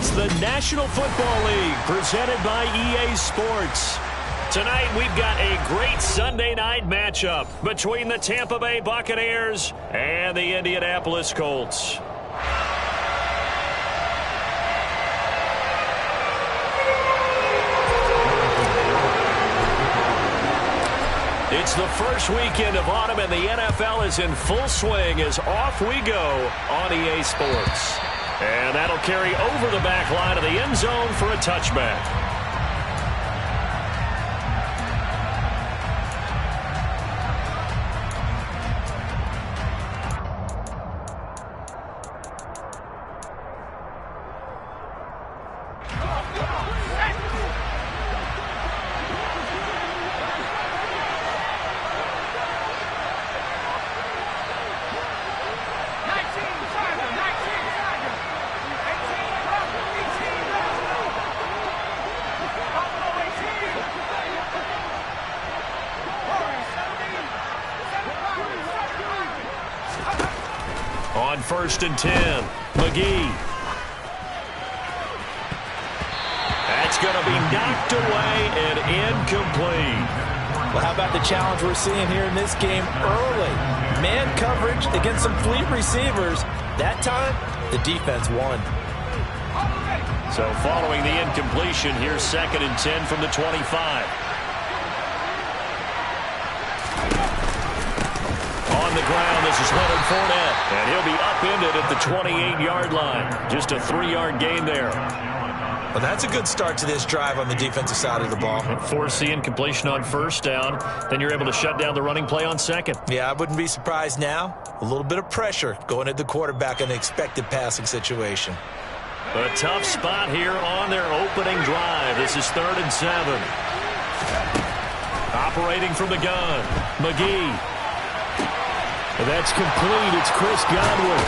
It's the National Football League presented by EA Sports. Tonight, we've got a great Sunday night matchup between the Tampa Bay Buccaneers and the Indianapolis Colts. It's the first weekend of autumn, and the NFL is in full swing as off we go on EA Sports. And that'll carry over the back line of the end zone for a touchback. On 1st and 10, McGee. That's going to be knocked away and incomplete. Well, how about the challenge we're seeing here in this game early? Man coverage against some fleet receivers. That time, the defense won. So following the incompletion, here's 2nd and 10 from the 25. On the ground, this is Leonard Fournette, and he'll be upended at the 28-yard line. Just a 3-yard gain there. Well, that's a good start to this drive on the defensive side of the ball. Force the incompletion on 1st down, then you're able to shut down the running play on 2nd. Yeah, I wouldn't be surprised now. A little bit of pressure going at the quarterback in an expected passing situation. A tough spot here on their opening drive. This is 3rd and 7. Operating from the gun, McGee. And that's complete. It's Chris Godwin.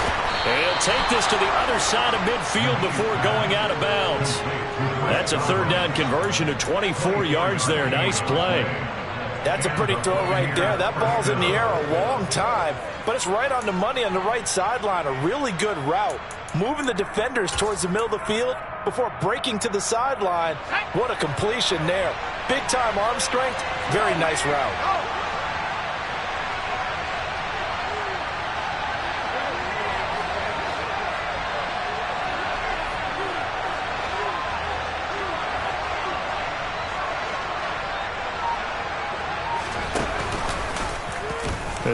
And he'll take this to the other side of midfield before going out of bounds. That's a 3rd down conversion of 24 yards there. Nice play. That's a pretty throw right there. That ball's in the air a long time, but it's right on the money on the right sideline. A really good route. Moving the defenders towards the middle of the field before breaking to the sideline. What a completion there. Big-time arm strength. Very nice route.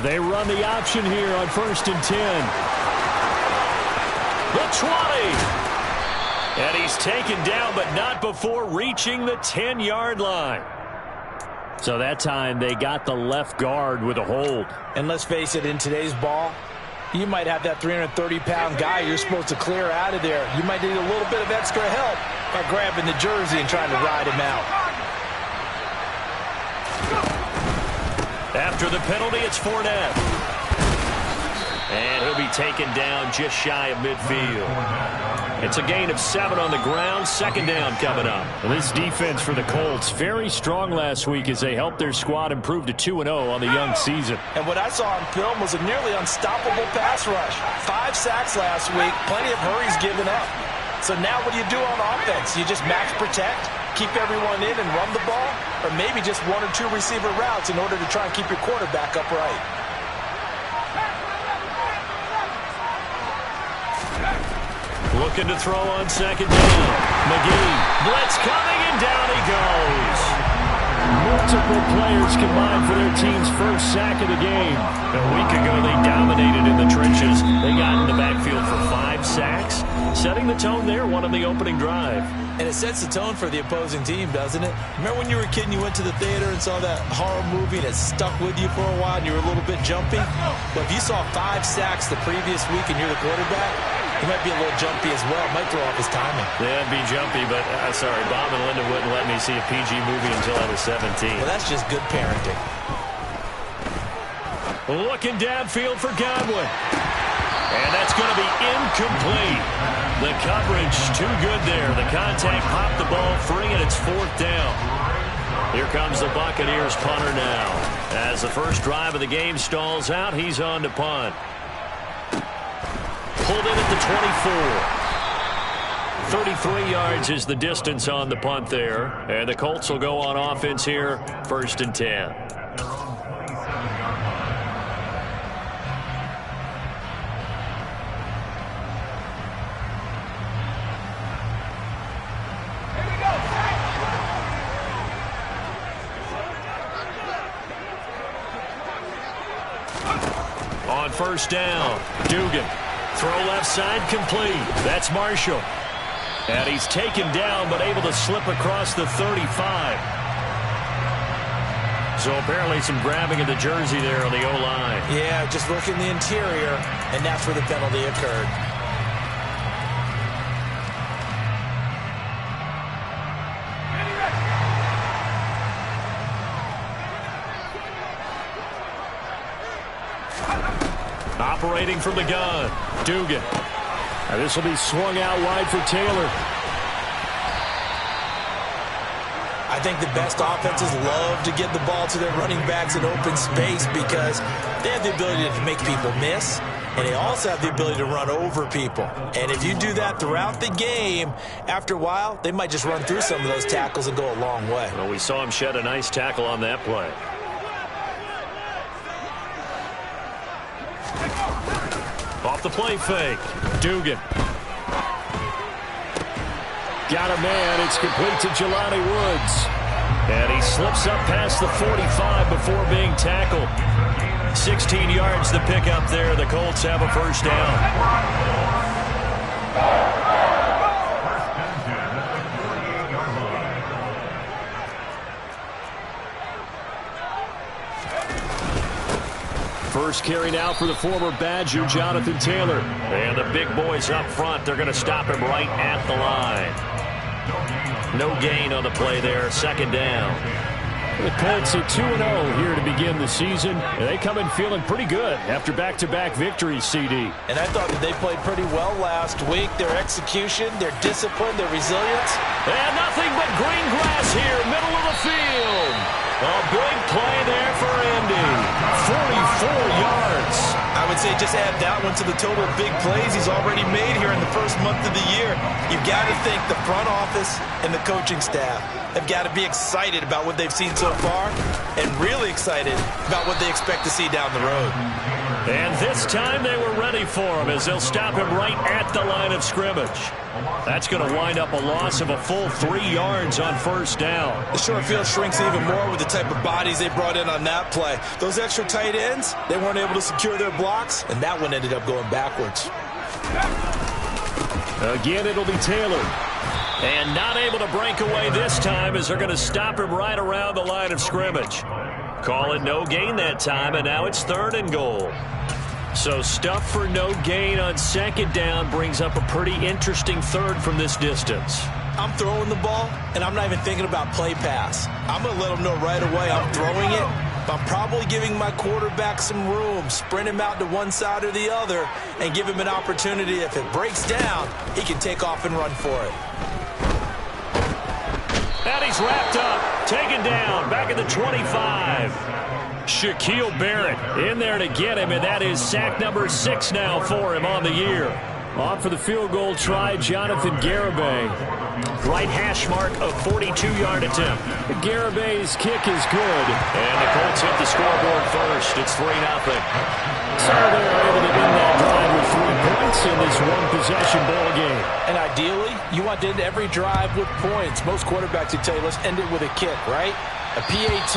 They run the option here on 1st and 10. The 20. And he's taken down, but not before reaching the 10-yard line. So that time they got the left guard with a hold. And let's face it, in today's ball, you might have that 330-pound guy you're supposed to clear out of there. You might need a little bit of extra help by grabbing the jersey and trying to ride him out. After the penalty, it's Fournette. And he'll be taken down just shy of midfield. It's a gain of 7 on the ground. 2nd down coming up. Well, this defense for the Colts, very strong last week as they helped their squad improve to 2-0 on the young season. And what I saw on film was a nearly unstoppable pass rush. 5 sacks last week, plenty of hurries given up. So now what do you do on offense? You just max protect, keep everyone in and run the ball, or maybe just 1 or 2 receiver routes in order to try and keep your quarterback upright. Looking to throw on 2nd down. McGee. Blitz coming, and down he goes. Multiple players combined for their team's 1st sack of the game. A week ago, they dominated in the trenches. They got in the backfield for 5 sacks, setting the tone there, one on the opening drive. And it sets the tone for the opposing team, doesn't it? Remember when you were a kid and you went to the theater and saw that horror movie and it stuck with you for a while and you were a little bit jumpy? But if you saw 5 sacks the previous week and you're the quarterback, he might be a little jumpy as well. Might throw off his timing. Yeah, it'd be jumpy, but sorry, Bob and Linda wouldn't let me see a PG movie until I was 17. Well, that's just good parenting. Looking downfield for Godwin. And that's going to be incomplete. The coverage too good there. The contact popped the ball free, and it's 4th down. Here comes the Buccaneers punter now. As the first drive of the game stalls out, he's on to punt. Pulled in at the 24. 33 yards is the distance on the punt there. And the Colts will go on offense here, 1st and 10. On 1st down, Dugan. Throw left side complete. That's Marshall. And he's taken down but able to slip across the 35. So apparently some grabbing of the jersey there on the O-line. Yeah, just working the interior, and that's where the penalty occurred. Operating from the gun, Dugan. And this will be swung out wide for Taylor. I think the best offenses love to get the ball to their running backs in open space because they have the ability to make people miss, and they also have the ability to run over people. And if you do that throughout the game, after a while, they might just run through some of those tackles and go a long way. Well, we saw him shed a nice tackle on that play. Off the play fake, Dugan. Got a man. It's complete to Jelani Woods. And he slips up past the 45 before being tackled. 16 yards the pickup there. The Colts have a 1st down. First carry now for the former Badger, Jonathan Taylor. And the big boys up front, they're going to stop him right at the line. No gain on the play there, 2nd down. The Colts are 2-0 here to begin the season. They come in feeling pretty good after back-to-back victories, CD. And I thought that they played pretty well last week. Their execution, their discipline, their resilience. And nothing but green grass here, middle of the field. A big play there for Andy. 44 yards. I would say just add that one to the total of big plays he's already made here in the first month of the year. You've got to think the front office and the coaching staff have got to be excited about what they've seen so far and really excited about what they expect to see down the road. And this time they were ready for him as they'll stop him right at the line of scrimmage. That's going to wind up a loss of a full 3 yards on 1st down. The short field shrinks even more with the type of bodies they brought in on that play. Those extra tight ends, they weren't able to secure their blocks, and that one ended up going backwards. Again, it'll be Taylor. And not able to break away this time as they're going to stop him right around the line of scrimmage. Call it no gain that time, and now it's 3rd and goal. So stuff for no gain on 2nd down brings up a pretty interesting 3rd from this distance. I'm throwing the ball, and I'm not even thinking about play pass. I'm going to let them know right away I'm throwing it, but I'm probably giving my quarterback some room, sprint him out to one side or the other, and give him an opportunity. If it breaks down, he can take off and run for it. And he's wrapped up, taken down, back at the 25. Shaquille Barrett in there to get him, and that is sack number 6 now for him on the year. On for the field goal try, Jonathan Garibay. Right hash mark, a 42-yard attempt. Garibay's kick is good. And the Colts hit the scoreboard first. It's 3-0. So they're able to win that drive with 3 points in this one-possession ball game. And ideally, you want to end every drive with points. Most quarterbacks would tell you, let's end it with a kick, right? A PAT,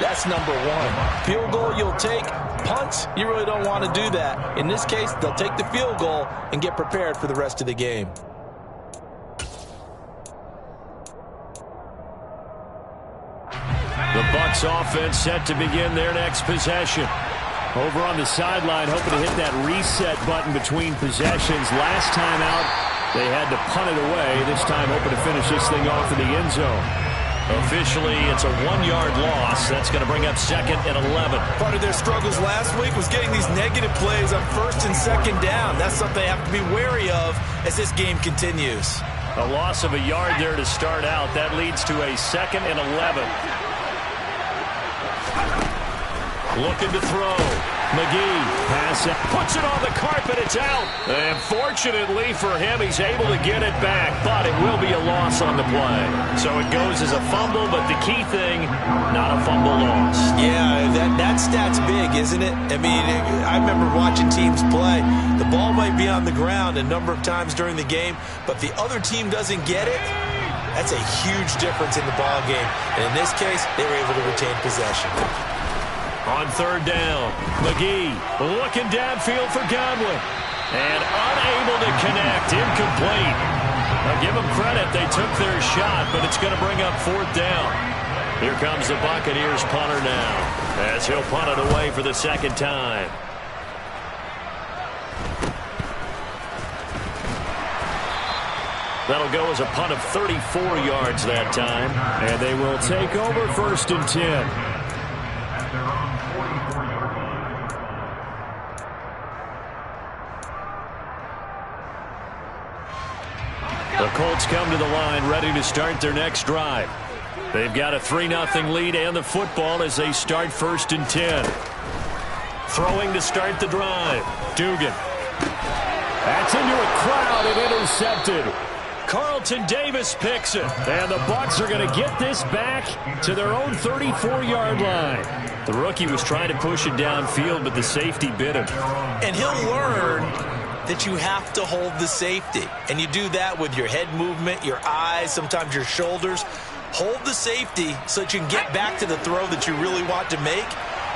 that's number 1. Field goal you'll take. Punts, you really don't want to do that. In this case, they'll take the field goal and get prepared for the rest of the game. The Bucs offense set to begin their next possession. Over on the sideline, hoping to hit that reset button between possessions. Last time out, they had to punt it away. This time, hoping to finish this thing off in the end zone. Officially, it's a 1-yard loss. That's going to bring up 2nd and 11. Part of their struggles last week was getting these negative plays on 1st and 2nd down. That's something they have to be wary of as this game continues. A loss of a yard there to start out. That leads to a 2nd and 11. Looking to throw. McGee, pass it, puts it on the carpet, it's out. And fortunately for him, he's able to get it back, but it will be a loss on the play. So it goes as a fumble, but the key thing, not a fumble loss. Yeah, that stat's big, isn't it? I mean, I remember watching teams play. The ball might be on the ground a number of times during the game, but if the other team doesn't get it, that's a huge difference in the ball game. And in this case, they were able to retain possession. On third down, McGee looking downfield for Godwin. And unable to connect, incomplete. Now give them credit, they took their shot, but it's going to bring up fourth down. Here comes the Buccaneers punter now, as he'll punt it away for the second time. That'll go as a punt of 34 yards that time. And they will take over first and 10. The Colts come to the line ready to start their next drive. They've got a 3-0 lead and the football as they start first and 10. Throwing to start the drive. Dugan. That's into a crowd and intercepted. Carlton Davis picks it. And the Bucs are going to get this back to their own 34-yard line. The rookie was trying to push it downfield, but the safety bit him. And he'll learn that you have to hold the safety. And you do that with your head movement, your eyes, sometimes your shoulders. Hold the safety so that you can get back to the throw that you really want to make.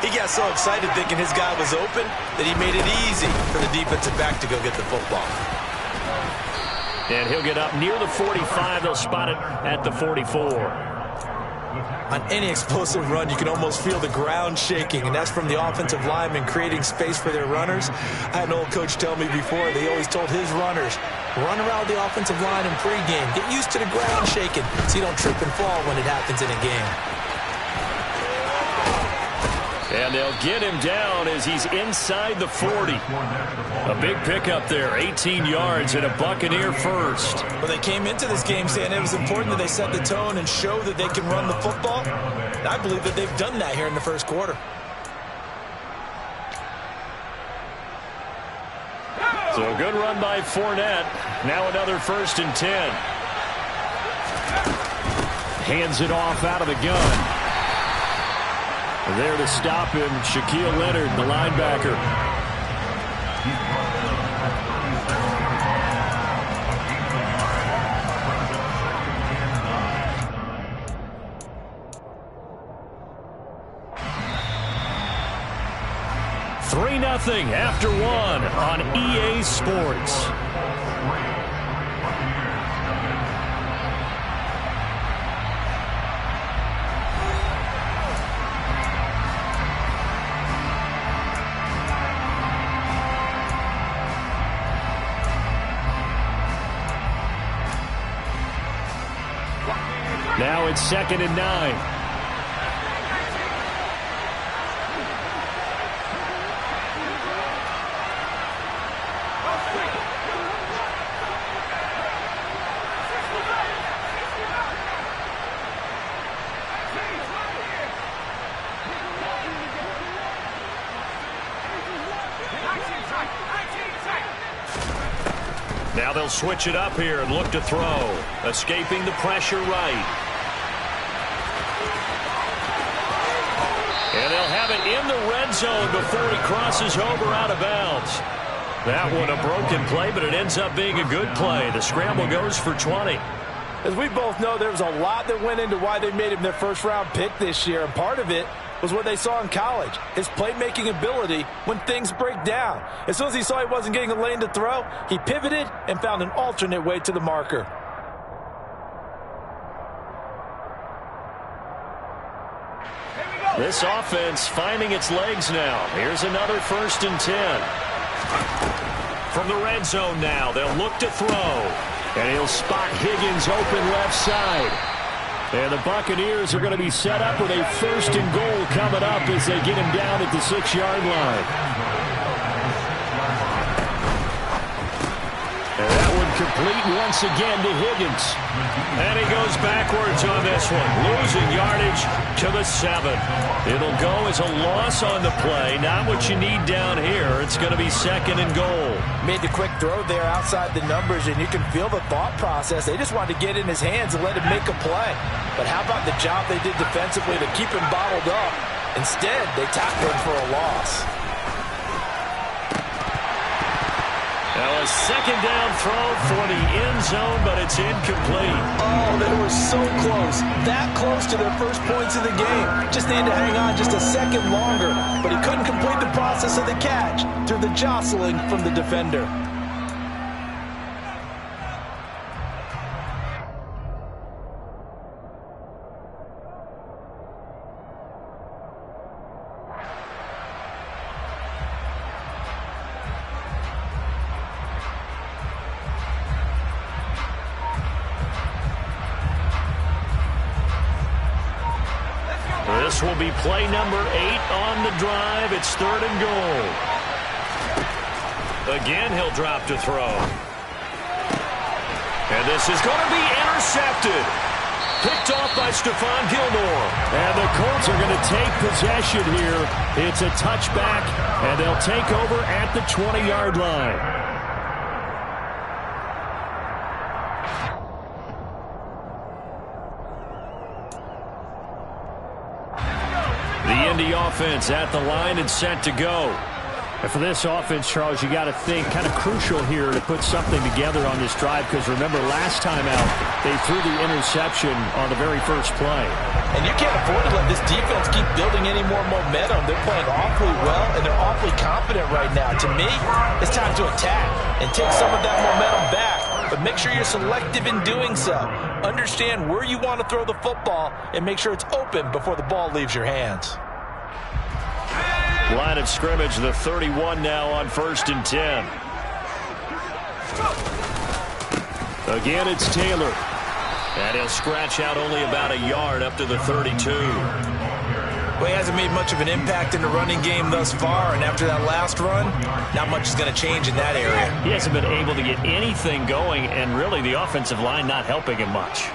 He got so excited thinking his guy was open that he made it easy for the defensive back to go get the football. And he'll get up near the 45. They'll spot it at the 44. On any explosive run, you can almost feel the ground shaking, and that's from the offensive linemen creating space for their runners. I had an old coach tell me before, they always told his runners, run around the offensive line in pregame. Get used to the ground shaking so you don't trip and fall when it happens in a game. And they'll get him down as he's inside the 40. A big pickup there, 18 yards and a Buccaneer first. Well, they came into this game saying it was important that they set the tone and show that they can run the football. And I believe that they've done that here in the first quarter. So a good run by Fournette. Now another first and 10. Hands it off out of the gun. There to stop him, Shaquille Leonard, the linebacker. Three 3-0 after one on EA Sports. Now it's 2nd and 9. Now they'll switch it up here and look to throw. Escaping the pressure right. And they'll have it in the red zone before he crosses over out of bounds. That one a broken play, but it ends up being a good play. The scramble goes for 20. As we both know, there was a lot that went into why they made him their first-round pick this year, and part of it was what they saw in college, his playmaking ability when things break down. As soon as he saw he wasn't getting a lane to throw, he pivoted and found an alternate way to the marker. This offense finding its legs now. Here's another 1st and 10. From the red zone now, they'll look to throw. And he'll spot Higgins open left side. And the Buccaneers are going to be set up with a 1st and goal coming up as they get him down at the 6-yard line. And that one incomplete once again to Higgins. And he goes backwards on this one, losing yardage to the 7. It'll go as a loss on the play. Not what you need down here. It's going to be 2nd and goal. Made the quick throw there outside the numbers, and you can feel the thought process. They just wanted to get in his hands and let him make a play. But how about the job they did defensively to keep him bottled up? Instead, they tackled him for a loss. Now a 2nd down throw for the end zone, but it's incomplete. Oh, they were so close. That close to their first points of the game. Just needed to hang on just a second longer, but he couldn't complete the process of the catch through the jostling from the defender. This will be play number 8 on the drive. It's 3rd and goal. Again, he'll drop to throw. And this is going to be intercepted. Picked off by Stephon Gilmore. And the Colts are going to take possession here. It's a touchback, and they'll take over at the 20-yard line. The Indy offense at the line and set to go. And for this offense, Charles, you got to think kind of crucial here to put something together on this drive, because remember last time out they threw the interception on the very first play. And you can't afford to let this defense keep building any more momentum. They're playing awfully well, and they're awfully confident right now. To me, it's time to attack and take some of that momentum back. But make sure you're selective in doing so. Understand where you want to throw the football and make sure it's open before the ball leaves your hands. Line of scrimmage, the 31 now on 1st and 10. Again, it's Taylor. And he'll scratch out only about a yard up to the 32. Well, he hasn't made much of an impact in the running game thus far, and after that last run, not much is going to change in that area. He hasn't been able to get anything going, and really the offensive line not helping him much.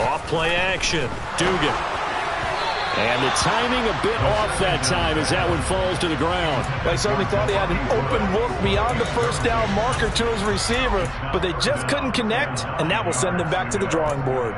Off-play action, Dugan. And the timing a bit off that time as that one falls to the ground. I certainly thought he had an open look beyond the first down marker to his receiver, but they just couldn't connect, and that will send them back to the drawing board.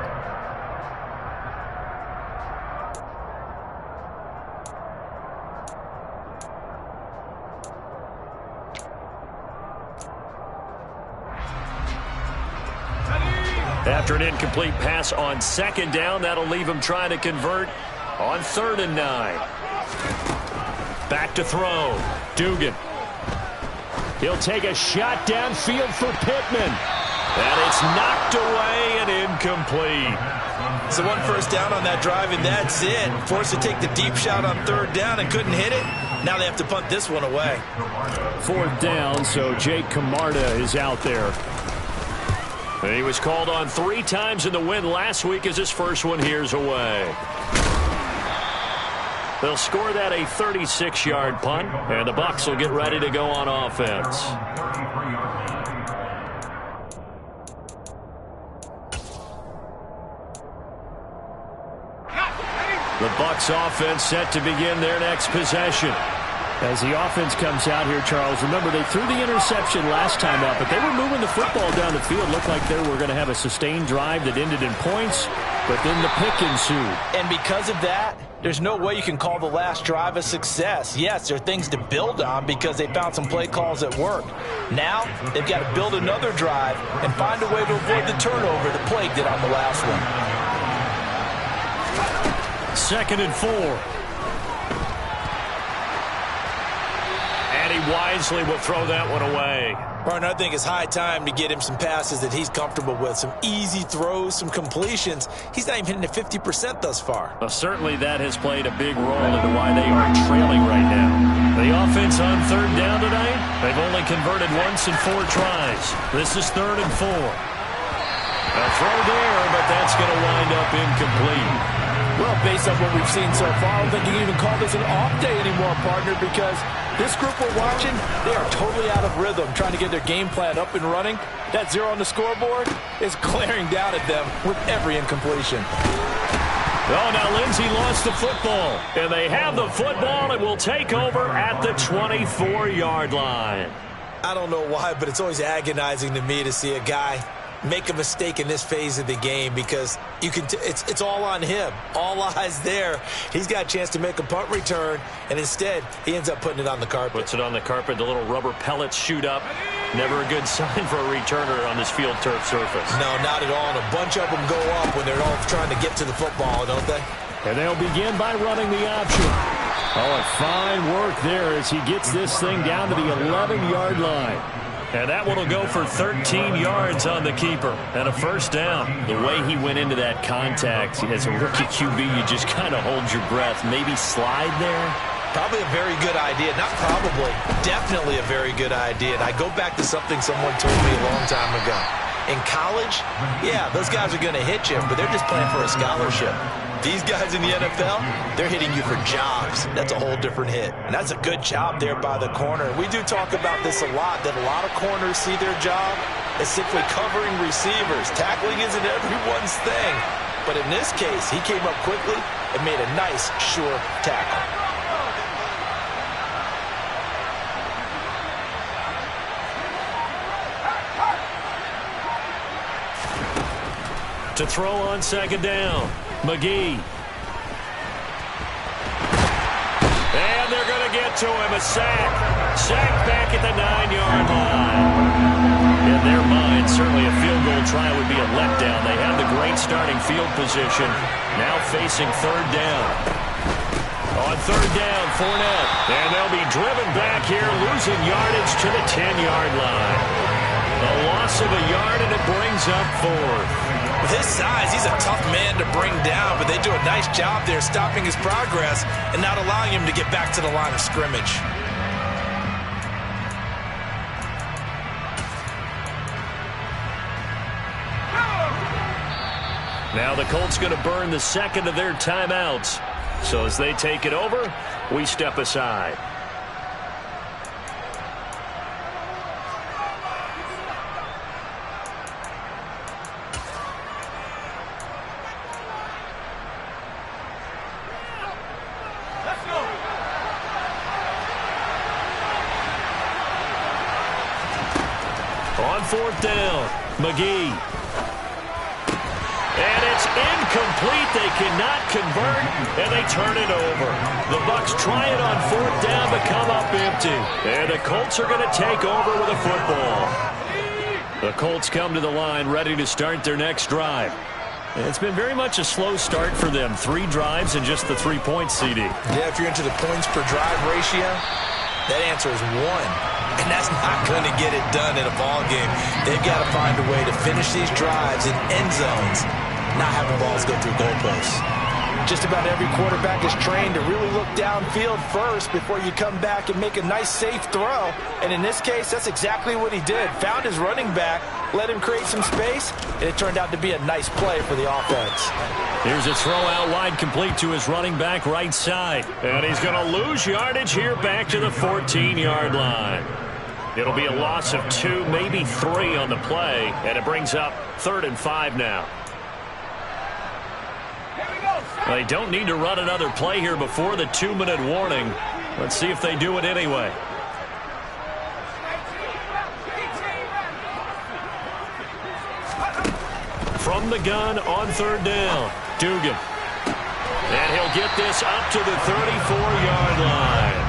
After an incomplete pass on 2nd down, that'll leave him trying to convert on 3rd and 9. Back to throw. Dugan. He'll take a shot downfield for Pittman. And it's knocked away and incomplete. So 1 first down on that drive, and that's it. Forced to take the deep shot on 3rd down and couldn't hit it. Now they have to punt this one away. 4th down, so Jake Camarda is out there. He was called on 3 times in the win last week as his first one here's away. They'll score that a 36-yard punt, and the Bucs will get ready to go on offense. The Bucs offense set to begin their next possession. As the offense comes out here, Charles, remember they threw the interception last time out, but they were moving the football down the field. Looked like they were going to have a sustained drive that ended in points, but then the pick ensued. And because of that, there's no way you can call the last drive a success. Yes, there are things to build on because they found some play calls that work. Now, they've got to build another drive and find a way to avoid the turnover that plagued it on the last one. 2nd and 4. And he wisely will throw that one away. Martin, I think it's high time to get him some passes that he's comfortable with. Some easy throws, some completions. He's not even hitting at 50% thus far. Well, certainly that has played a big role into why they are trailing right now. The offense on 3rd down tonight, they've only converted once in 4 tries. This is 3rd and 4. A throw there, but that's going to wind up incomplete. Well, based on what we've seen so far, I don't think you can even call this an off day anymore, partner, because this group we're watching, they are totally out of rhythm, trying to get their game plan up and running. That 0 on the scoreboard is glaring down at them with every incompletion. Oh, now Lindsey lost the football, and they have the football and will take over at the 24-yard line. I don't know why, but it's always agonizing to me to see a guy make a mistake in this phase of the game, because you can it's all on him. All eyes there. He's got a chance to make a punt return, and instead he ends up putting it on the carpet. Puts it on the carpet. The little rubber pellets shoot up. Never a good sign for a returner on this field turf surface. No, not at all. And a bunch of them go up when they're all trying to get to the football, don't they? And they'll begin by running the option. Oh, and fine work there as he gets this thing down to the 11-yard line. And that one will go for 13 yards on the keeper and a first down. The way he went into that contact as a rookie QB, you just kind of hold your breath. Maybe slide there. Probably a very good idea. Not probably. Definitely a very good idea. And I go back to something someone told me a long time ago. In college, yeah, those guys are going to hit you, but they're just playing for a scholarship. These guys in the NFL, they're hitting you for jobs. That's a whole different hit. And that's a good job there by the corner. We do talk about this a lot, that a lot of corners see their job as simply covering receivers. Tackling isn't everyone's thing. But in this case, he came up quickly and made a nice, sure tackle. To throw on second down, McGee. And they're going to get to him, a sack. Sack back at the 9-yard line. In their mind, certainly a field goal try would be a letdown. They have the great starting field position, now facing third down. On third down, Fournette. And they'll be driven back here, losing yardage to the 10-yard line. A loss of a yard, and it brings up fourth. With his size, he's a tough man to bring down, but they do a nice job there stopping his progress and not allowing him to get back to the line of scrimmage. Now the Colts going to burn the second of their timeouts. So as they take it over, we step aside. On fourth down, McGee. And it's incomplete. They cannot convert, and they turn it over. The Bucs try it on fourth down, but come up empty. And the Colts are going to take over with a football. The Colts come to the line ready to start their next drive. And it's been very much a slow start for them. 3 drives and just the 3-point CD. Yeah, if you're into the points per drive ratio, that answer is 1. And that's not going to get it done in a ball game. They've got to find a way to finish these drives in end zones, not having balls go through goalposts. Just about every quarterback is trained to really look downfield first before you come back and make a nice, safe throw. And in this case, that's exactly what he did. Found his running back, let him create some space, and it turned out to be a nice play for the offense. Here's a throw out wide, complete to his running back right side. And he's going to lose yardage here back to the 14-yard line. It'll be a loss of 2, maybe 3 on the play, and it brings up 3rd and 5 now. They don't need to run another play here before the 2-minute warning. Let's see if they do it anyway. From the gun on third down, Dugan. And he'll get this up to the 34-yard line.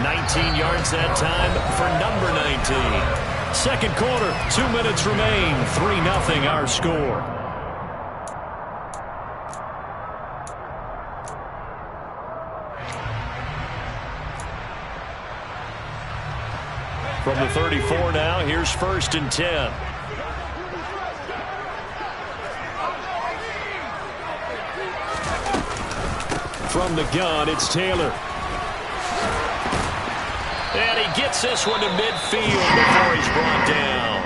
19 yards that time for number 19. Second quarter, 2 minutes remain. 3-0 our score. From the 34 now, here's 1st and 10. From the gun, it's Taylor. And he gets this one to midfield before he's brought down.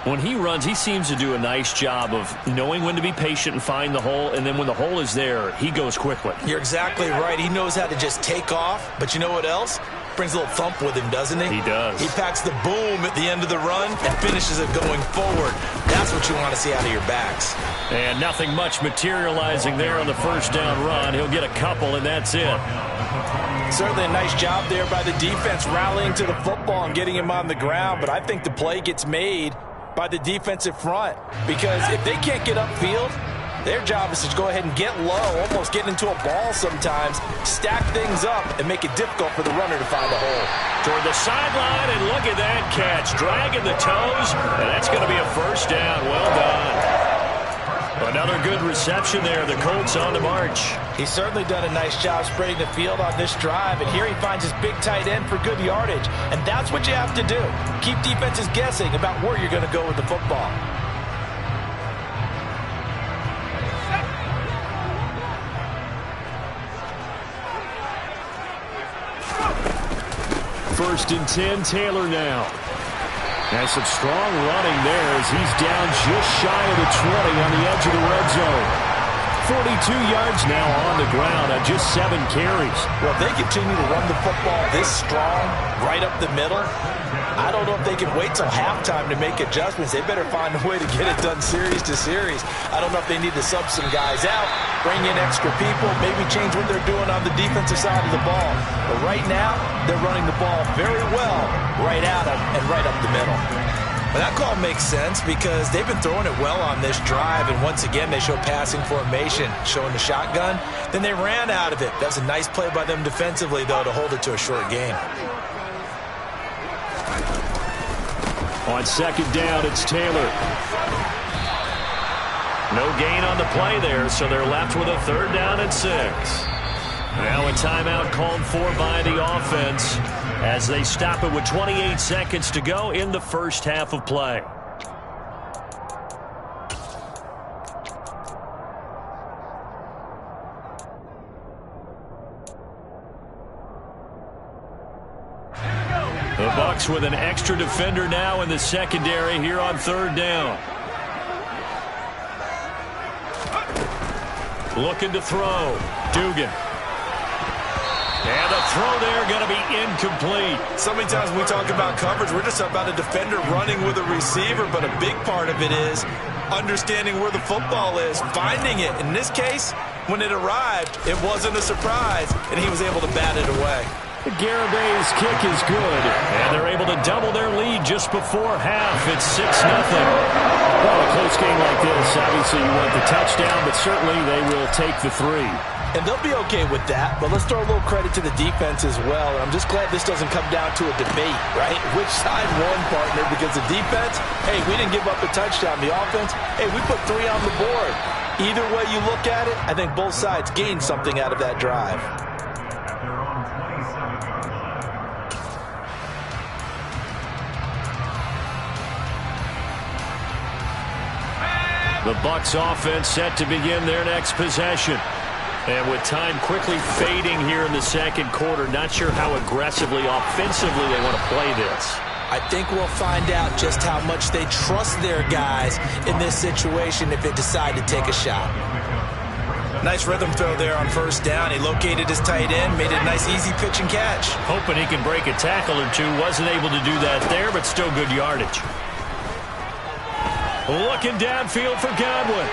When he runs, he seems to do a nice job of knowing when to be patient and find the hole, and then when the hole is there, he goes quickly. You're exactly right. He knows how to just take off, but you know what else? Brings a little thump with him, doesn't he? He does. He packs the boom at the end of the run and finishes it going forward. That's what you want to see out of your backs. And nothing much materializing there on the first down run. He'll get a couple, and that's it. Certainly a nice job there by the defense rallying to the football and getting him on the ground, but I think the play gets made by the defensive front, because if they can't get upfield, their job is to go ahead and get low, almost get into a ball sometimes, stack things up, and make it difficult for the runner to find a hole. Toward the sideline, and look at that catch, dragging the toes, and that's going to be a first down. Well done. Another good reception there. The Colts on the march. He's certainly done a nice job spreading the field on this drive, and here he finds his big tight end for good yardage, and that's what you have to do. Keep defenses guessing about where you're going to go with the football. First and 10, Taylor now. Has some strong running there as he's down just shy of the 20 on the edge of the red zone. 42 yards now on the ground on just 7 carries. Well, if they continue to run the football this strong, right up the middle, I don't know if they can wait till halftime to make adjustments. They better find a way to get it done series to series. I don't know if they need to sub some guys out, bring in extra people, maybe change what they're doing on the defensive side of the ball. But right now, they're running the ball very well right at them and right up the middle. But that call makes sense because they've been throwing it well on this drive, and once again they show passing formation, showing the shotgun. Then they ran out of it. That's a nice play by them defensively, though, to hold it to a short gain. On second down, it's Taylor. No gain on the play there, so they're left with a 3rd down and 6. Now a timeout called for by the offense as they stop it with 28 seconds to go in the first half of play. The Bucs with an extra defender now in the secondary here on 3rd down. Looking to throw. Dugan. And the throw there going to be incomplete. So many times when we talk about coverage, we're just about a defender running with a receiver, but a big part of it is understanding where the football is, finding it. In this case, when it arrived, it wasn't a surprise, and he was able to bat it away. The Garabay's kick is good, and they're able to double their lead just before half. It's 6-0. Well, a close game like this, obviously you want the touchdown, but certainly they will take the 3. And they'll be okay with that, but let's throw a little credit to the defense as well. And I'm just glad this doesn't come down to a debate, right? Which side won, partner? Because the defense, hey, we didn't give up a touchdown. The offense, hey, we put 3 on the board. Either way you look at it, I think both sides gained something out of that drive. The Bucs offense set to begin their next possession. And with time quickly fading here in the second quarter, not sure how aggressively, offensively they want to play this. I think we'll find out just how much they trust their guys in this situation if they decide to take a shot. Nice rhythm throw there on 1st down. He located his tight end, made it a nice easy pitch and catch. Hoping he can break a tackle or two. Wasn't able to do that there, but still good yardage. Looking downfield for Godwin.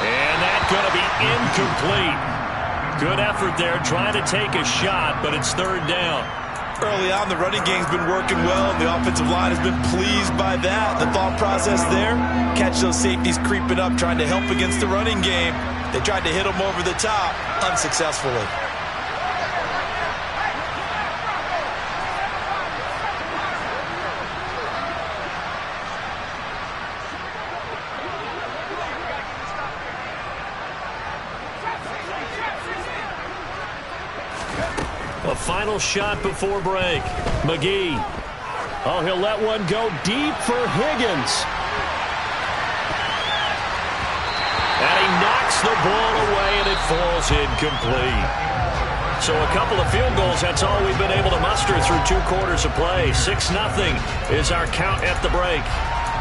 And that's going to be incomplete. Good effort there, trying to take a shot, but it's 3rd down. Early on, the running game's been working well, and the offensive line has been pleased by that. The thought process there, catch those safeties creeping up, trying to help against the running game. They tried to hit them over the top, unsuccessfully. A final shot before break. McGee. Oh, he'll let one go deep for Higgins. And he knocks the ball away, and it falls incomplete. So a couple of field goals, that's all we've been able to muster through 2 quarters of play. 6-0 is our count at the break.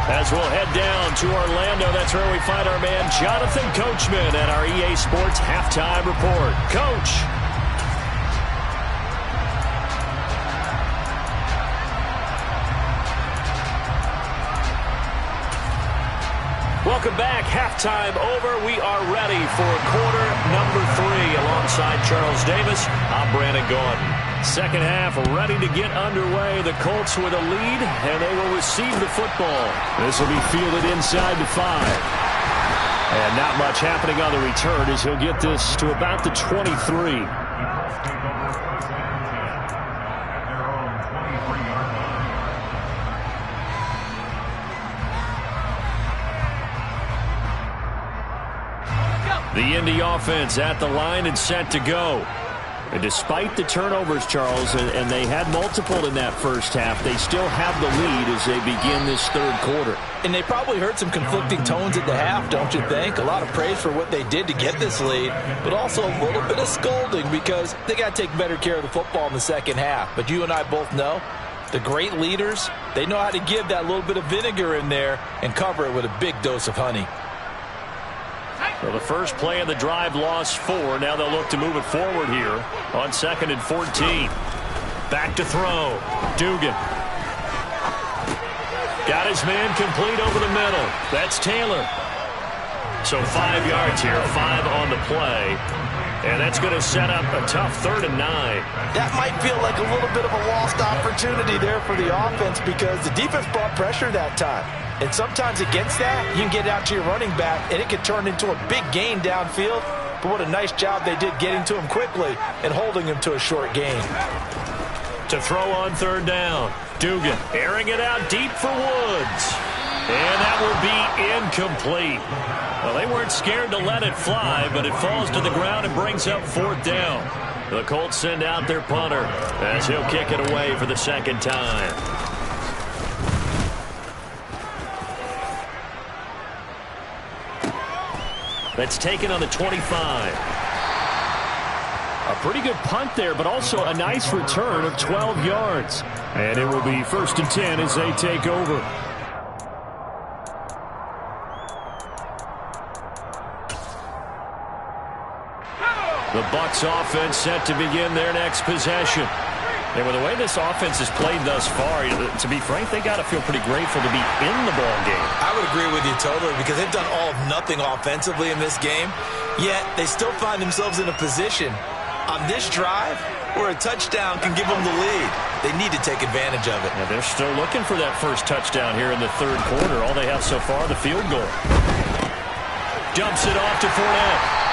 As we'll head down to Orlando, that's where we find our man Jonathan Coachman at our EA Sports Halftime Report. Coach. Welcome back. Halftime over. We are ready for quarter number 3. Alongside Charles Davis, I'm Brandon Gaudin. Second half ready to get underway. The Colts with a lead, and they will receive the football. This will be fielded inside the 5. And not much happening on the return as he'll get this to about the 23. The Indy offense at the line and set to go. And despite the turnovers, Charles, and they had multiple in that first half, they still have the lead as they begin this third quarter. And they probably heard some conflicting tones at the half, don't you think? A lot of praise for what they did to get this lead, but also a little bit of scolding because they got to take better care of the football in the second half. But you and I both know the great leaders, they know how to give that little bit of vinegar in there and cover it with a big dose of honey. Well, the first play of the drive lost 4. Now they'll look to move it forward here on 2nd and 14. Back to throw. Dugan. Got his man complete over the middle. That's Taylor. So 5 yards here, 5 on the play. And that's going to set up a tough 3rd and 9. That might feel like a little bit of a lost opportunity there for the offense because the defense brought pressure that time. And sometimes against that, you can get out to your running back, and it can turn into a big gain downfield. But what a nice job they did getting to him quickly and holding him to a short gain. To throw on 3rd down. Dugan airing it out deep for Woods. And that will be incomplete. Well, they weren't scared to let it fly, but it falls to the ground and brings up 4th down. The Colts send out their punter as he'll kick it away for the 2nd time. That's taken on the 25. A pretty good punt there, but also a nice return of 12 yards. And it will be 1st and 10 as they take over. The Bucs offense set to begin their next possession. And with the way this offense has played thus far, to be frank, they got to feel pretty grateful to be in the ball game. I would agree with you totally because they've done all of nothing offensively in this game, yet they still find themselves in a position on this drive where a touchdown can give them the lead. They need to take advantage of it. Yeah, they're still looking for that first touchdown here in the third quarter. All they have so far, the field goal. Dumps it off to Fournette.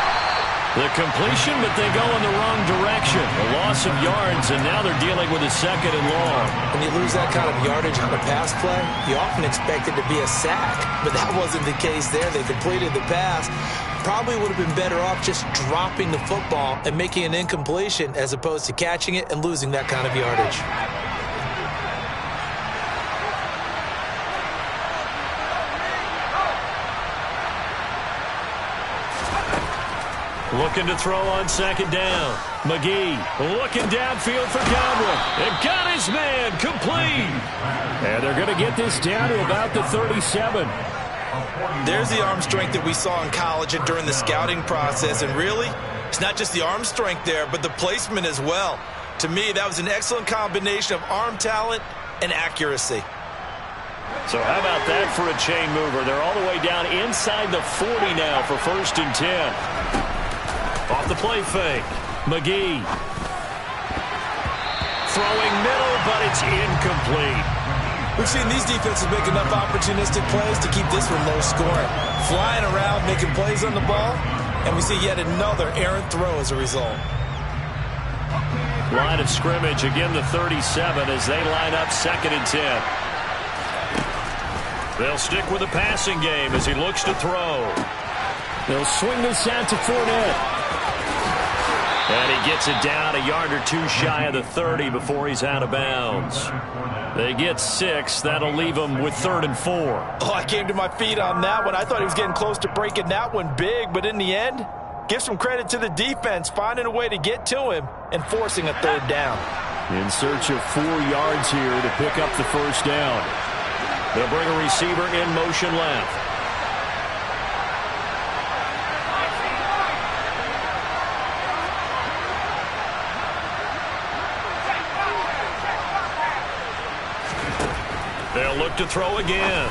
The completion, but they go in the wrong direction. A loss of yards, and now they're dealing with a 2nd and long. When you lose that kind of yardage on a pass play, you often expect it to be a sack, but that wasn't the case there. They completed the pass. Probably would have been better off just dropping the football and making an incompletion as opposed to catching it and losing that kind of yardage. Looking to throw on 2nd down. McGee looking downfield for Godwin. And got his man complete. And they're going to get this down to about the 37. There's the arm strength that we saw in college and during the scouting process. And really, it's not just the arm strength there, but the placement as well. To me, that was an excellent combination of arm talent and accuracy. So how about that for a chain mover? They're all the way down inside the 40 now for 1st and 10. Off the play fake. McGee. Throwing middle, but it's incomplete. We've seen these defenses make enough opportunistic plays to keep this one low scoring. Flying around, making plays on the ball, and we see yet another errant throw as a result. Line of scrimmage, again the 37 as they line up 2nd and 10. They'll stick with the passing game as he looks to throw. They'll swing this out to Fournette. And he gets it down a yard or 2 shy of the 30 before he's out of bounds. They get 6. That'll leave them with 3rd and 4. Oh, I came to my feet on that one. I thought he was getting close to breaking that one big, but in the end, give some credit to the defense, finding a way to get to him and forcing a 3rd down. In search of 4 yards here to pick up the 1st down. They'll bring a receiver in motion left. They'll look to throw again.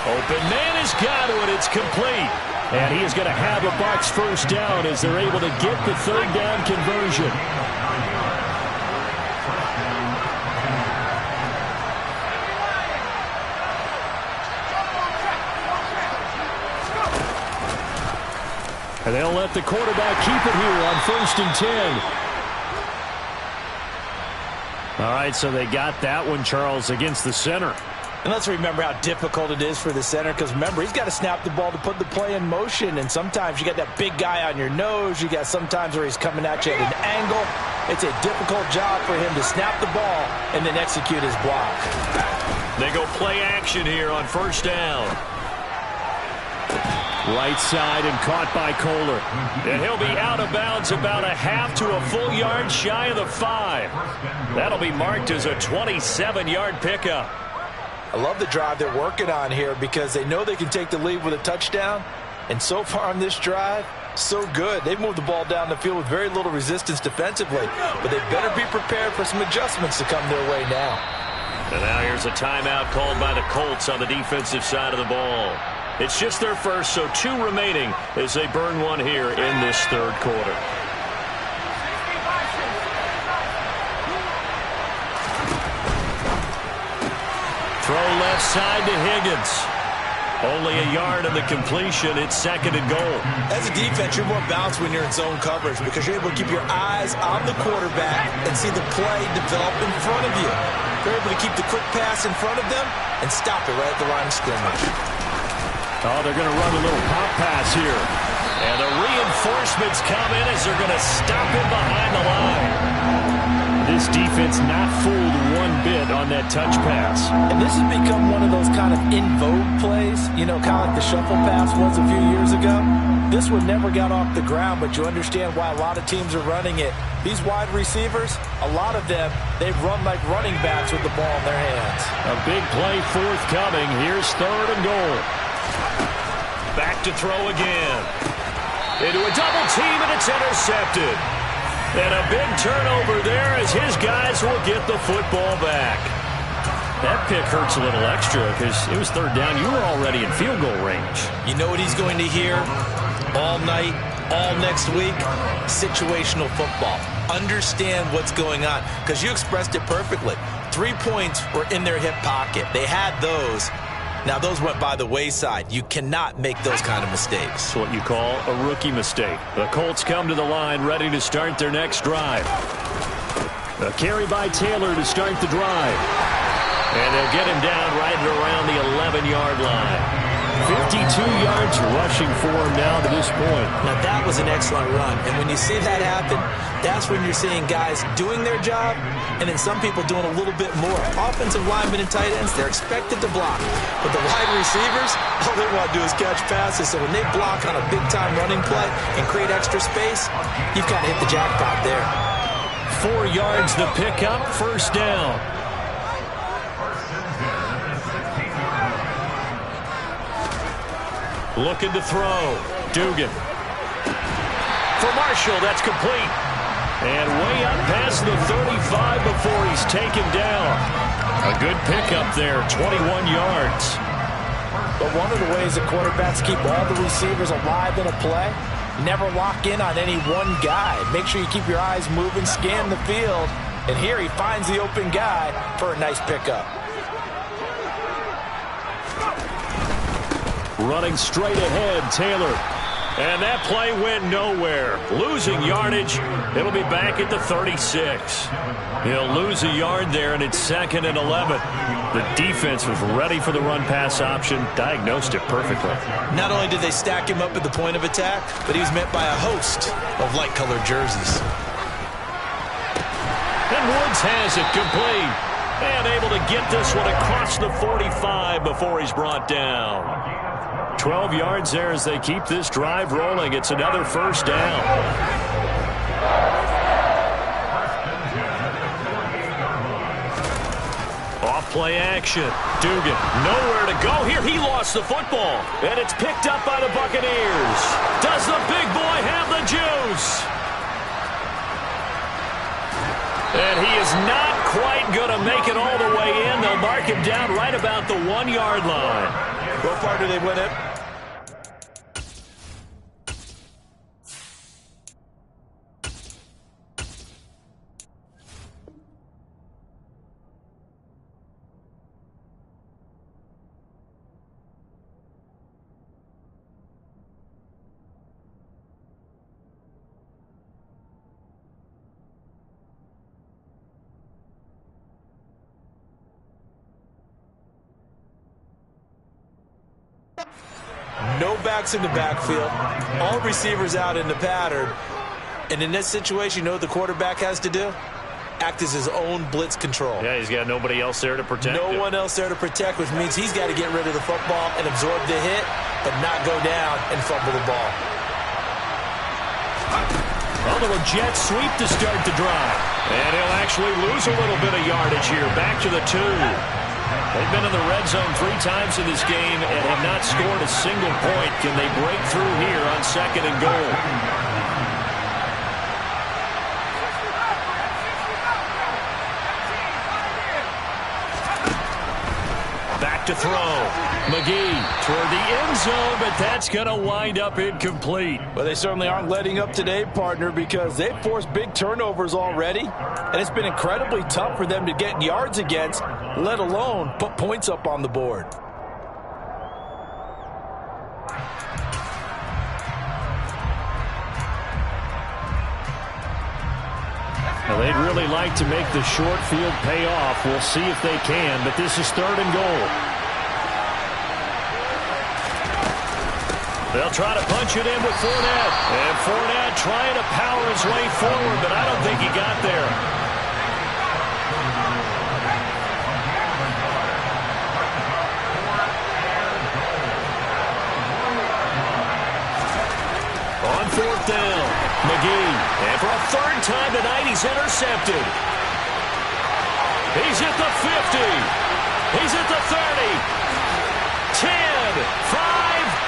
Open man has got it. It's complete. And he is going to have a Bucs first down as they're able to get the third down conversion. And they'll let the quarterback keep it here on 1st and 10. All right, so they got that one, Charles, against the center. And let's remember how difficult it is for the center, because remember, he's got to snap the ball to put the play in motion, and sometimes you got that big guy on your nose. You got sometimes where he's coming at you at an angle. It's a difficult job for him to snap the ball and then execute his block. They go play action here on 1st down. Right side and caught by Kohler. And he'll be out of bounds about a half to a full yard shy of the 5. That'll be marked as a 27-yard pickup. I love the drive they're working on here because they know they can take the lead with a touchdown. And so far on this drive, so good. They've moved the ball down the field with very little resistance defensively. But they better be prepared for some adjustments to come their way now. And now here's a timeout called by the Colts on the defensive side of the ball. It's just their first, so 2 remaining as they burn one here in this third quarter. Throw left side to Higgins. Only a yard of the completion. It's 2nd and goal. As a defense, you're more balanced when you're in zone coverage because you're able to keep your eyes on the quarterback and see the play develop in front of you. You're able to keep the quick pass in front of them and stop it right at the line of scrimmage. Oh, they're going to run a little pop pass here. And the reinforcements come in as they're going to stop him behind the line. This defense not fooled one bit on that touch pass. And this has become one of those kind of in vogue plays, you know, kind of like the shuffle pass was a few years ago. This one never got off the ground, but you understand why a lot of teams are running it. These wide receivers, a lot of them, they've run like running backs with the ball in their hands. A big play forthcoming. Here's 3rd and goal. Back to throw again. Into a double team, and it's intercepted. And a big turnover there as his guys will get the football back. That pick hurts a little extra because it was 3rd down. You were already in field goal range. You know what he's going to hear all night, all next week? Situational football. Understand what's going on because you expressed it perfectly. 3 points were in their hip pocket. They had those. Now, those went by the wayside. You cannot make those kind of mistakes. It's what you call a rookie mistake. The Colts come to the line ready to start their next drive. A carry by Taylor to start the drive. And they'll get him down right around the 11-yard line. 52 yards rushing for him now to this point. Now, that was an excellent run. And when you see that happen, that's when you're seeing guys doing their job and then some people doing a little bit more. Offensive linemen and tight ends, they're expected to block. But the wide receivers, all they want to do is catch passes. So when they block on a big-time running play and create extra space, you've got to hit the jackpot there. 4 yards the pickup, 1st down. Looking to throw. Dugan. For Marshall, that's complete. And way up past the 35 before he's taken down. A good pickup there, 21 yards. But one of the ways that quarterbacks keep all the receivers alive in a play, never lock in on any one guy. Make sure you keep your eyes moving, scan the field. And here he finds the open guy for a nice pickup. Running straight ahead, Taylor. And that play went nowhere. Losing yardage. It'll be back at the 36. He'll lose a yard there, and it's 2nd and 11. The defense was ready for the run-pass option, diagnosed it perfectly. Not only did they stack him up at the point of attack, but he was met by a host of light-colored jerseys. And Woods has it complete. And able to get this one across the 45 before he's brought down. 12 yards there as they keep this drive rolling. It's another 1st down. Off play action. Dugan, nowhere to go here. He lost the football. And it's picked up by the Buccaneers. Does the big boy have the juice? And he is not quite going to make it all the way in. They'll mark him down right about the 1-yard line. What part do they win it? No backs in the backfield. All receivers out in the pattern. And in this situation, you know what the quarterback has to do? Act as his own blitz control. Yeah, he's got nobody else there to protect him. No one else there to protect, which means he's got to get rid of the football and absorb the hit, but not go down and fumble the ball. A little jet sweep to start the drive. And he'll actually lose a little bit of yardage here. Back to the 2. They've been in the red zone 3 times in this game and have not scored a single point. Can they break through here on 2nd and goal? Back to throw. McGee toward the end zone, but that's going to wind up incomplete. Well, they certainly aren't letting up today, partner, because they've forced big turnovers already, and it's been incredibly tough for them to get yards against, let alone put points up on the board. Well, they'd really like to make the short field pay off. We'll see if they can, but this is 3rd and goal. They'll try to punch it in with Fournette. And Fournette trying to power his way forward, but I don't think he got there. On 4th down, McGee. And for a 3rd time tonight, he's intercepted. He's at the 50. He's at the 30. 10, 5.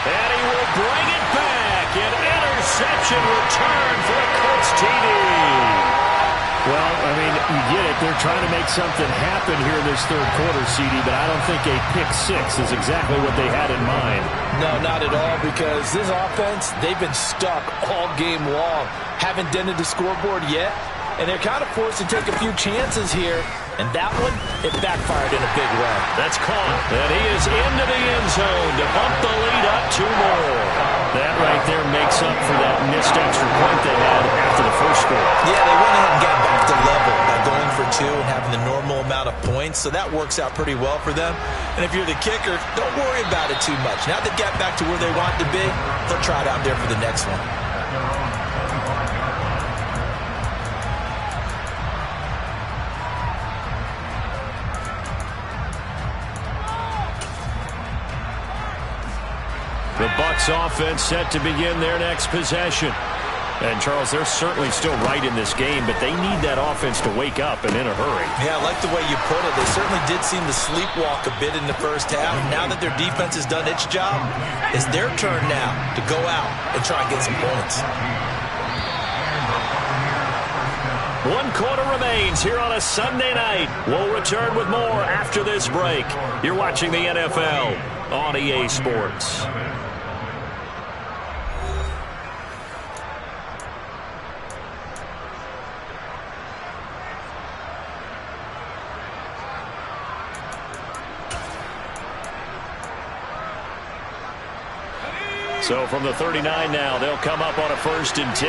And he will bring it back. An interception return for a Colts TD. Well, I mean, you get it. They're trying to make something happen here in this 3rd quarter, CD, but I don't think a pick 6 is exactly what they had in mind. No, not at all, because this offense, they've been stuck all game long. Haven't dented the scoreboard yet, and they're kind of forced to take a few chances here. And that one, it backfired in a big way. That's caught. And he is into the end zone to bump the lead up 2 more. That right there makes up for that missed extra point they had after the first score. Yeah, they went ahead and got back to level by going for 2 and having the normal amount of points. So that works out pretty well for them. And if you're the kicker, don't worry about it too much. Now they get back to where they want to be, they'll try it out there for the next one. The Bucs offense set to begin their next possession. And, Charles, they're certainly still right in this game, but they need that offense to wake up and in a hurry. Yeah, I like the way you put it. They certainly did seem to sleepwalk a bit in the first half. Now that their defense has done its job, it's their turn now to go out and try and get some points. 1 quarter remains here on a Sunday night. We'll return with more after this break. You're watching the NFL on EA Sports. So from the 39 now, they'll come up on a 1st and 10.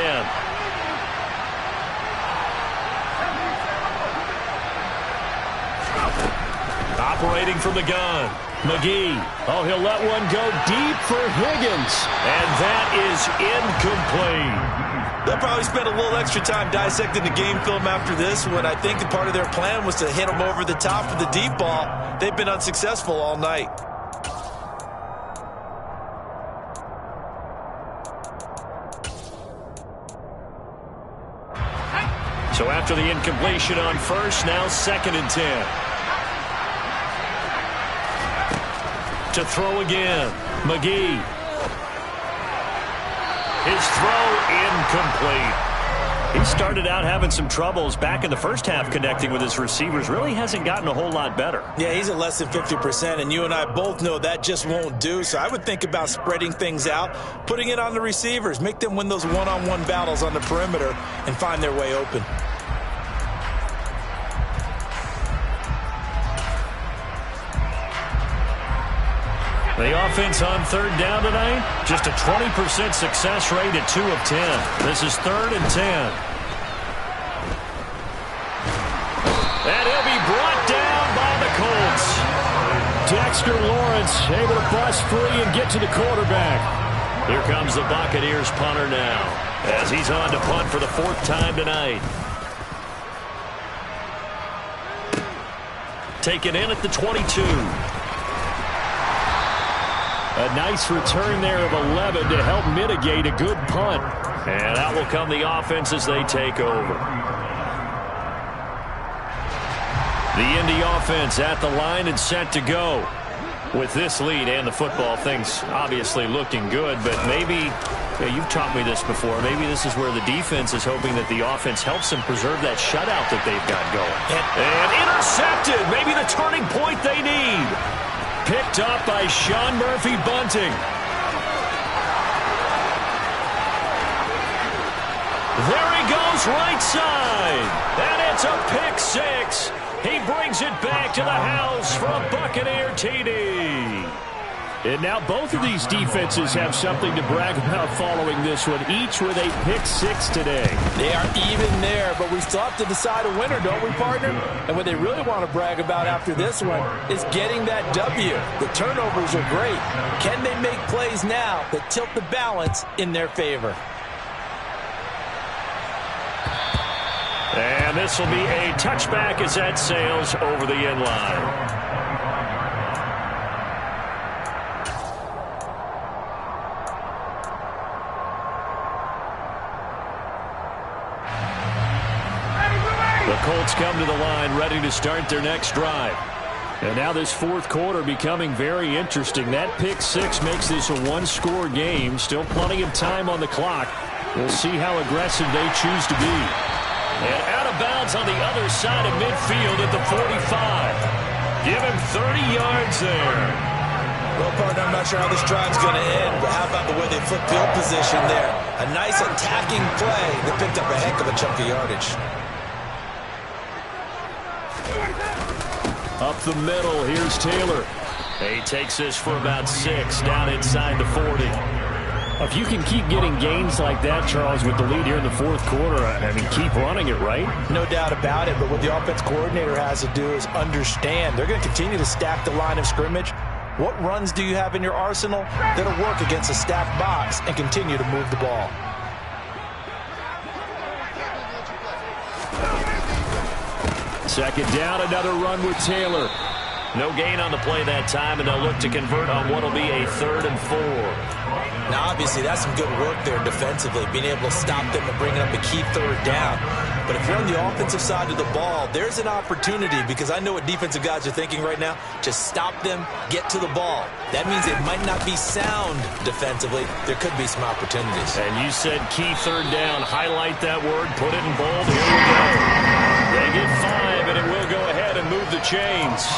Operating from the gun, McGee. Oh, he'll let one go deep for Higgins. And that is incomplete. They'll probably spend a little extra time dissecting the game film after this when I think part of their plan was to hit them over the top for the deep ball. They've been unsuccessful all night. So after the incompletion on 1st, now 2nd and 10. to throw again. McGee. His throw incomplete. He started out having some troubles back in the first half connecting with his receivers. Really hasn't gotten a whole lot better. Yeah, he's at less than 50%, and you and I both know that just won't do. So I would think about spreading things out, putting it on the receivers, make them win those one-on-one battles on the perimeter, and find their way open. The offense on third down tonight, just a 20% success rate at 2 of 10. This is 3rd and 10. And he'll be brought down by the Colts. Dexter Lawrence able to bust free and get to the quarterback. Here comes the Buccaneers punter now, as he's on to punt for the 4th time tonight. Taken in at the 22. A nice return there of 11 to help mitigate a good punt. And out will come the offense as they take over. The Indy offense at the line and set to go. With this lead and the football, things obviously looking good, but maybe, you've taught me this before, maybe this is where the defense is hoping that the offense helps them preserve that shutout that they've got going. And intercepted, maybe the turning point they need. Picked up by Sean Murphy-Bunting. There he goes, right side. And it's a pick 6. He brings it back to the house for a Buccaneer TD. And now both of these defenses have something to brag about following this one, each with a pick 6 today. They are even there, but we still have to decide a winner, don't we, partner? And what they really want to brag about after this one is getting that W. The turnovers are great. Can they make plays now that tilt the balance in their favor? And this will be a touchback as that sails over the end line. The Colts come to the line ready to start their next drive. And now this 4th quarter becoming very interesting. That pick 6 makes this a 1-score game. Still plenty of time on the clock. We'll see how aggressive they choose to be. And out of bounds on the other side of midfield at the 45. Give him 30 yards there. Well, partner, I'm not sure how this drive's going to end, but how about the way they flip field position there? A nice attacking play that picked up a heck of a chunk of yardage. Up the middle, here's Taylor. He takes this for about 6, down inside the 40. If you can keep getting gains like that, Charles, with the lead here in the 4th quarter, I mean, keep running it, right? No doubt about it, but what the offense coordinator has to do is understand. They're going to continue to stack the line of scrimmage. What runs do you have in your arsenal that'll work against a stacked box and continue to move the ball? Second down, another run with Taylor. No gain on the play that time, and they'll look to convert on what will be a 3rd and 4. Now, obviously, that's some good work there defensively, being able to stop them and bringing up a key 3rd down. But if you're on the offensive side of the ball, there's an opportunity, because I know what defensive guys are thinking right now. Just stop them, get to the ball. That means it might not be sound defensively. There could be some opportunities. And you said key 3rd down. Highlight that word, put it in bold. Here we go. They get 5, and it will go ahead and move the chains.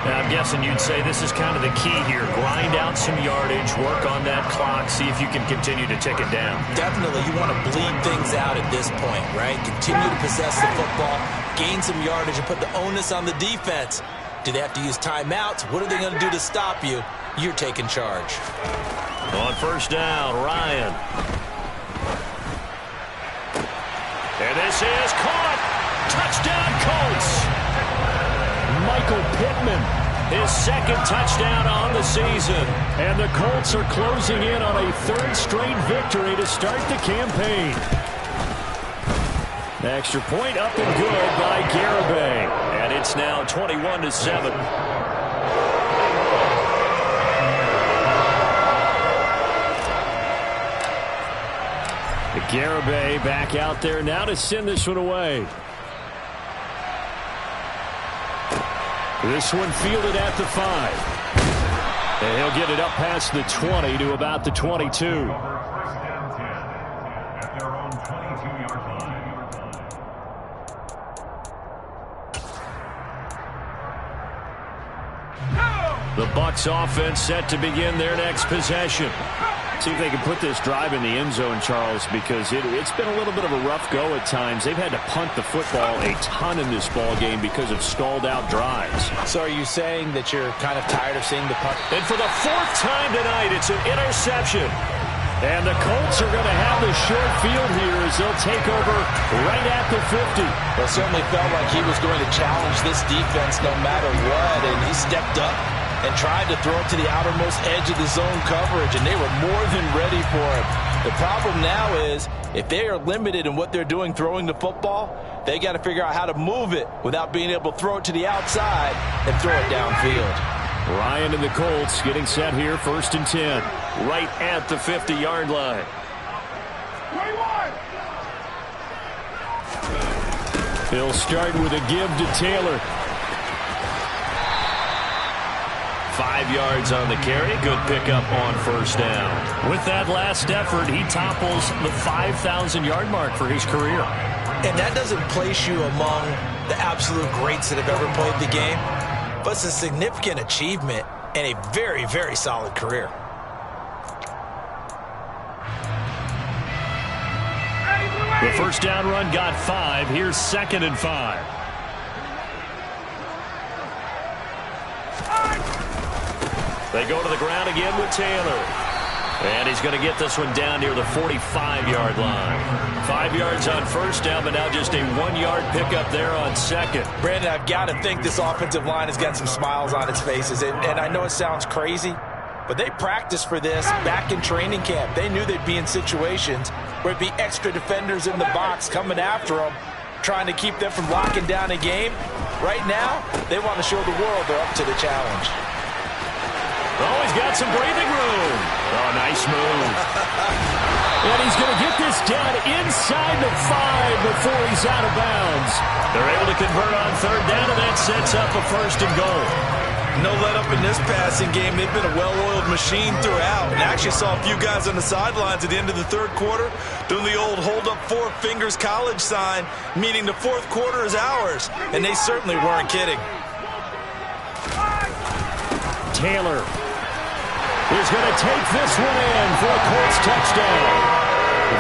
Now, I'm guessing you'd say this is kind of the key here. Grind out some yardage, work on that clock, see if you can continue to tick it down. Definitely, you want to bleed things out at this point, right? Continue to possess the football, gain some yardage, and put the onus on the defense. Do they have to use timeouts? What are they going to do to stop you? You're taking charge. On first down, Ryan. And this is caught. Touchdown, Colts. Michael Pittman, his 2nd touchdown on the season. And the Colts are closing in on a 3rd straight victory to start the campaign. Extra point up and good by Garibay. And it's now 21-7. Garibay back out there now to send this one away. This one fielded at the 5. And he'll get it up past the 20 to about the 22. The Bucs offense set to begin their next possession. See if they can put this drive in the end zone, Charles, because it's been a little bit of a rough go at times. They've had to punt the football a ton in this ball game because of stalled out drives. So are you saying that you're kind of tired of seeing the punt? And for the 4th time tonight, it's an interception. And the Colts are going to have the short field here as they'll take over right at the 50. Well, it certainly felt like he was going to challenge this defense no matter what, and he stepped up and tried to throw it to the outermost edge of the zone coverage, and they were more than ready for him. The problem now is if they are limited in what they're doing throwing the football, they got to figure out how to move it without being able to throw it to the outside and throw it downfield. Ryan and the Colts getting set here, 1st and 10, right at the 50-yard line. He'll start with a give to Taylor. 5 yards on the carry. Good pickup on 1st down. With that last effort, he topples the 5,000-yard mark for his career. And that doesn't place you among the absolute greats that have ever played the game, but it's a significant achievement and a very, very solid career. The 1st down run got 5. Here's 2nd and 5. They go to the ground again with Taylor. And he's going to get this one down near the 45-yard line. 5 yards on 1st down, but now just a 1-yard pickup there on 2nd. Brandon, I've got to think this offensive line has got some smiles on its faces. And I know it sounds crazy, but they practiced for this back in training camp. They knew they'd be in situations where it'd be extra defenders in the box coming after them, trying to keep them from locking down a game. Right now, they want to show the world they're up to the challenge. Oh, he's got some breathing room. Oh, nice move. And he's going to get this down inside the 5 before he's out of bounds. They're able to convert on 3rd down, and that sets up a 1st and goal. No let up in this passing game. They've been a well-oiled machine throughout. And I actually saw a few guys on the sidelines at the end of the 3rd quarter doing the old hold up 4 fingers college sign, meaning the 4th quarter is ours. And they certainly weren't kidding. Taylor is going to take this one in for a Colts touchdown.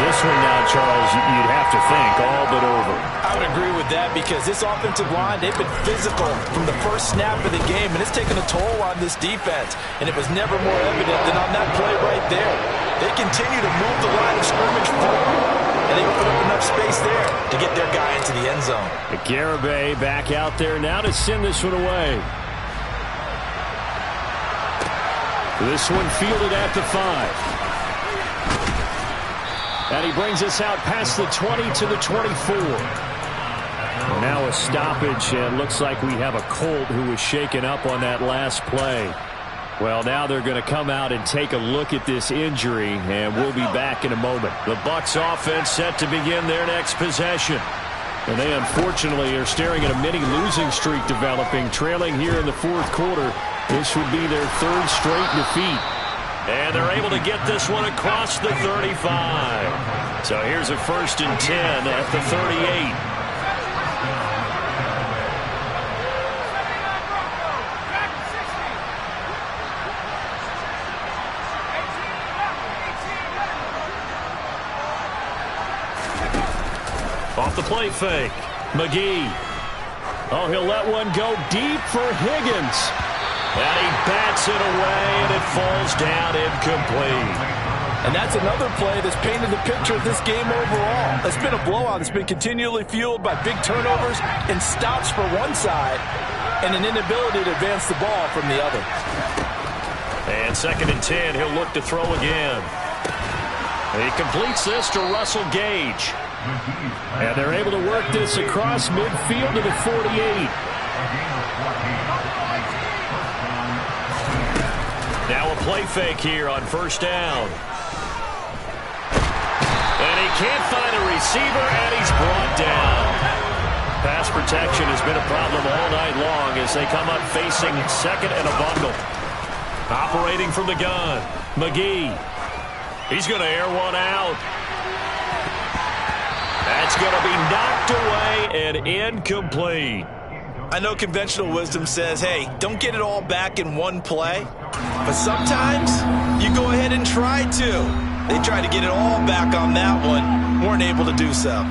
This one now, Charles, you'd have to think all but over. I would agree with that because this offensive line, they've been physical from the first snap of the game, and it's taken a toll on this defense. And it was never more evident than on that play right there. They continue to move the line of scrimmage forward, and they open up enough space there to get their guy into the end zone. Garibay back out there now to send this one away. This one fielded at the 5. And he brings us out past the 20 to the 24. Now a stoppage, and looks like we have a Colt who was shaken up on that last play. Well, now they're going to come out and take a look at this injury, and we'll be back in a moment. The Bucs offense set to begin their next possession. And they unfortunately are staring at a mini losing streak developing, trailing here in the 4th quarter. This would be their 3rd straight defeat. And they're able to get this one across the 35. So here's a 1st and 10 at the 38. Off the play fake. McGee. Oh, he'll let one go deep for Higgins. And he bats it away, and it falls down incomplete. And that's another play that's painted the picture of this game overall. It's been a blowout. It's been continually fueled by big turnovers and stops for one side and an inability to advance the ball from the other. And 2nd and 10, he'll look to throw again. He completes this to Russell Gage. And they're able to work this across midfield to the 48. Now a play fake here on 1st down. And he can't find a receiver, and he's brought down. Pass protection has been a problem all night long as they come up facing 2nd and a bundle. Operating from the gun, McGee. He's going to air one out. That's going to be knocked away and incomplete. I know conventional wisdom says, hey, don't get it all back in one play. But sometimes you go ahead and try to. They tried to get it all back on that one. Weren't able to do so.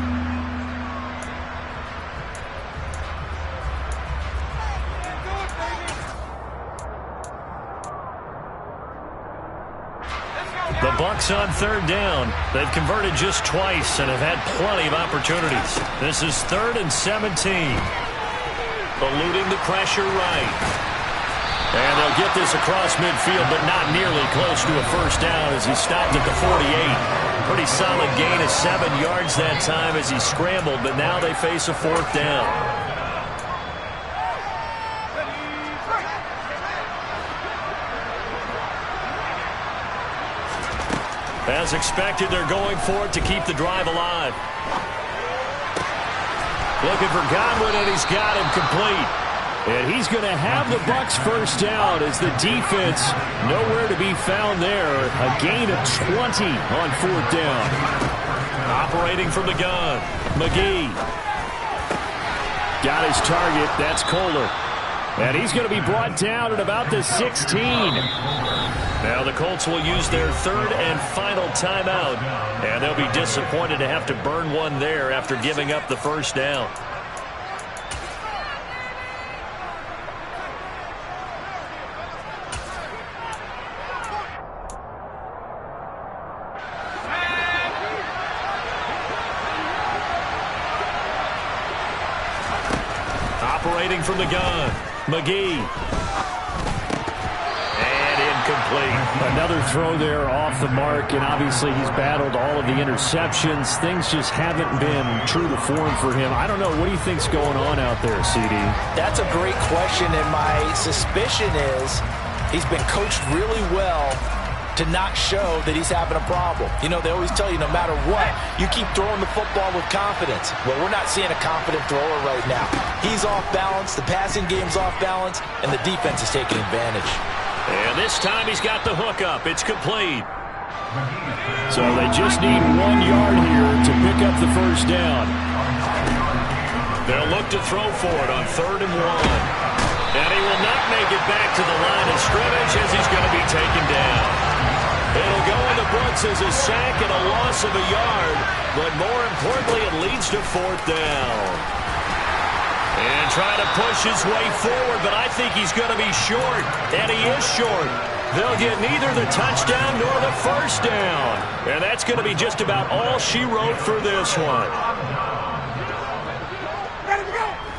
The Bucs on third down. They've converted just twice and have had plenty of opportunities. This is 3rd and 17. Eluding the pressure right. And they'll get this across midfield, but not nearly close to a first down as he stopped at the 48. Pretty solid gain of 7 yards that time as he scrambled, but now they face a 4th down. As expected, they're going for it to keep the drive alive. Looking for Godwin, and he's got him complete. And he's going to have the Bucs first down as the defense nowhere to be found there. A gain of 20 on 4th down. Operating from the gun, McGee. Got his target. That's Kohler. And he's going to be brought down at about the 16. Now the Colts will use their 3rd and final timeout. And they'll be disappointed to have to burn one there after giving up the first down. Operating from the gun, McGee. And incomplete. Another throw there off the mark, and obviously he's battled all of the interceptions. Things just haven't been true to form for him. I don't know. What do you think's going on out there, CD? That's a great question, and my suspicion is he's been coached really well to not show that he's having a problem. You know, they always tell you no matter what, you keep throwing the football with confidence. Well, we're not seeing a confident thrower right now. He's off balance, the passing game's off balance, and the defense is taking advantage. And this time he's got the hook up. It's complete. So they just need 1 yard here to pick up the first down. They'll look to throw for it on 3rd and 1. And he will not make it back to the line of scrimmage as he's going to be taken down. It'll go in the books as a sack and a loss of a yard, but more importantly, it leads to 4th down. And trying to push his way forward, but I think he's going to be short, and he is short. They'll get neither the touchdown nor the first down. And that's going to be just about all she wrote for this one.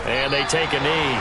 And they take a knee.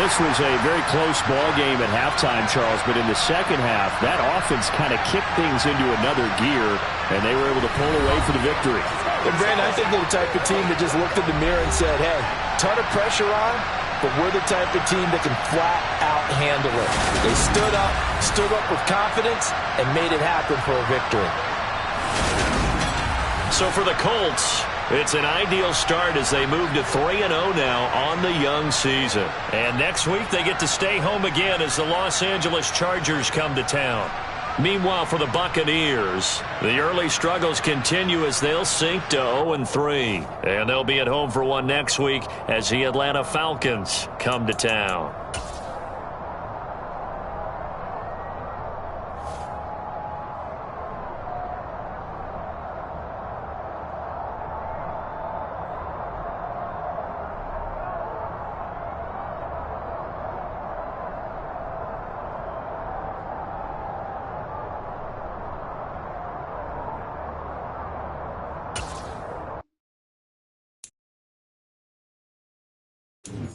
This was a very close ball game at halftime, Charles, but in the second half, that offense kind of kicked things into another gear, and they were able to pull away for the victory. And Brandon, I think they're the type of team that just looked in the mirror and said, hey, ton of pressure on, but we're the type of team that can flat out handle it. They stood up with confidence, and made it happen for a victory. So for the Colts, it's an ideal start as they move to 3-0 now on the young season. And next week they get to stay home again as the Los Angeles Chargers come to town. Meanwhile, for the Buccaneers, the early struggles continue as they'll sink to 0-3. And they'll be at home for one next week as the Atlanta Falcons come to town. You